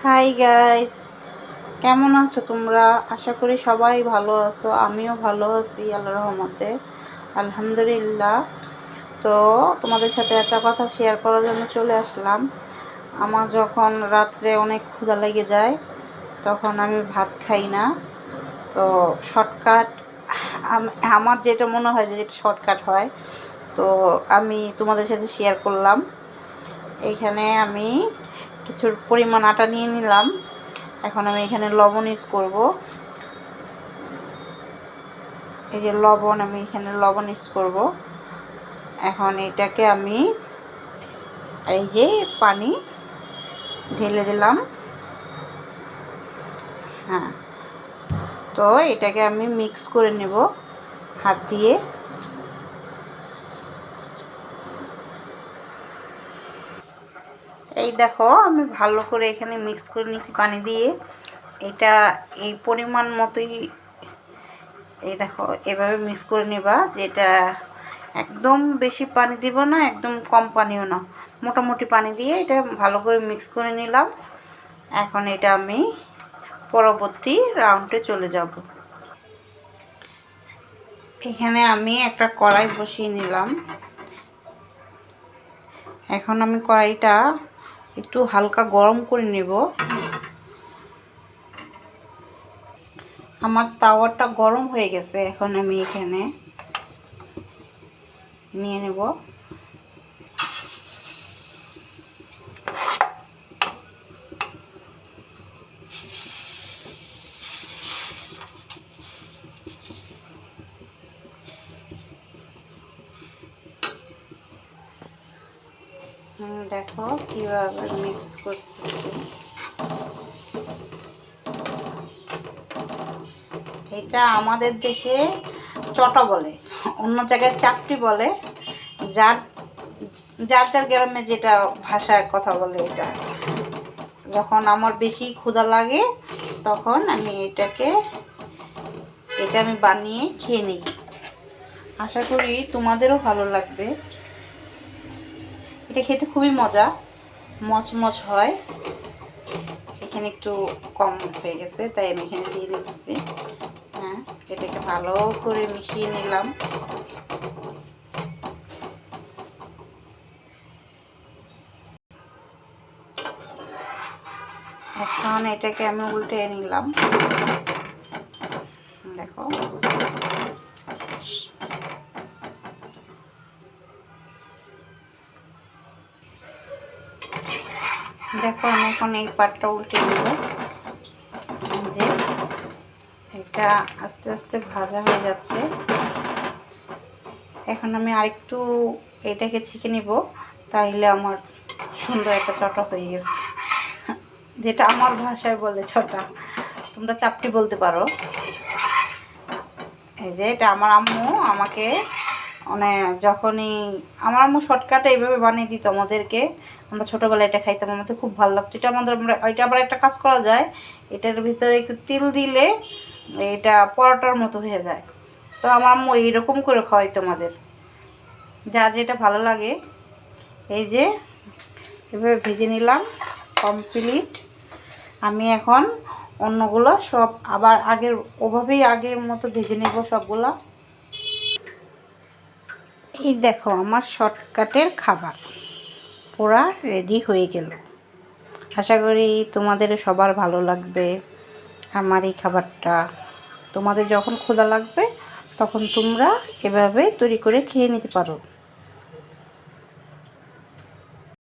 Hi guys, কেমন আছো তোমরা? আশা করি সবাই ভালো আছো। আমিও ভালো আছি আল্লাহর রহমতে, আলহামদুলিল্লাহ। তো তোমাদের সাথে একটা কথা শেয়ার করার জন্য চলে আসলাম। আমার যখন রাত্রে অনেক ক্ষুধা লেগে যায় তখন আমি ভাত খাই না। তো শর্টকাট, আমার যেটা মনে হয় যে যেটা শর্টকাট হয়, তো আমি তোমাদের সাথে শেয়ার করলাম। এইখানে আমি কিছুর পরিমাণ আটা নিয়ে নিলাম। এখন আমি এখানে লবণ ইউজ করব। এই যে লবণ, আমি এখানে লবণ ইউজ করব। এখন এটাকে আমি এই যে পানি ঢেলে দিলাম। হ্যাঁ, তো এটাকে আমি মিক্স করে নেব হাত দিয়ে। এই দেখো, আমি ভালো করে এখানে মিক্স করে নিচ্ছি পানি দিয়ে। এটা এই পরিমাণ মতোই, এই দেখো এভাবে মিক্স করে নেবা। যেটা একদম বেশি পানি দিব না, একদম কম পানিও না, মোটামুটি পানি দিয়ে এটা ভালো করে মিক্স করে নিলাম। এখন এটা আমি পরবর্তী রাউন্ডে চলে যাব। এখানে আমি একটা কড়াই বসিয়ে নিলাম। এখন আমি কড়াইটা একটু হালকা গরম করে নেব। আমার তাওয়াটা গরম হয়ে গেছে, এখন আমি এখানে নিয়ে নেব। দেখো কীভাবে মিক্স করতেছি। এটা আমাদের দেশে চটা বলে, অন্য জায়গায় চাপটি বলে। যার যার যার গ্রামে যেটা ভাষায় কথা বলে। এটা যখন আমার বেশি ক্ষুধা লাগে তখন আমি এটা আমি বানিয়ে খেয়ে নিই। আশা করি তোমাদেরও ভালো লাগবে। এটা খেতে খুবই মজা, মচমচ হয়। এখানে একটু কম হয়ে গেছে, তাই আমি এখানে দিয়ে দিতেছি। হ্যাঁ, এটাকে ভালো করে মিশিয়ে নিলাম। এখন এটাকে আমি উল্টে নিলাম। দেখো, দেখো আমি এখন এই পাটটা উল্টে নেব। যে এটা আস্তে আস্তে ভাজা হয়ে যাচ্ছে। এখন আমি আরেকটু এটাকে ছেঁকে নেব, তাইলে আমার সুন্দর একটা চটা হয়ে গেছে। যেটা আমার ভাষায় বলে চটা, তোমরা চাপটি বলতে পারো। এই যে এটা আমার আম্মু আমাকে, মানে যখনই আমার আম্মু শর্টকাটে এইভাবে বানিয়ে দিত আমাদেরকে। আমরা ছোটোবেলায় এটা খাইতাম, আমাদের খুব ভালো লাগতো। এটা আমাদের, এটা আবার একটা কাজ করা যায়, এটার ভিতরে একটু তিল দিলে এটা পরোটার মতো হয়ে যায়। তো আমার আম্মু এইরকম করে খাওয়াইতো আমাদের, যার যেটা ভালো লাগে। এই যে এভাবে ভেজে নিলাম, কমপ্লিট। আমি এখন অন্যগুলো সব আবার আগের মতো ভেজে নেব সবগুলা। এই দেখো আমার শর্টকাটের খাবার পুরা রেডি হয়ে গেল। আশা করি তোমাদের সবার ভালো লাগবে আমার এই খাবারটা। তোমাদের যখন ক্ষুধা লাগবে তখন তোমরা এভাবে তৈরি করে খেয়ে নিতে পারো।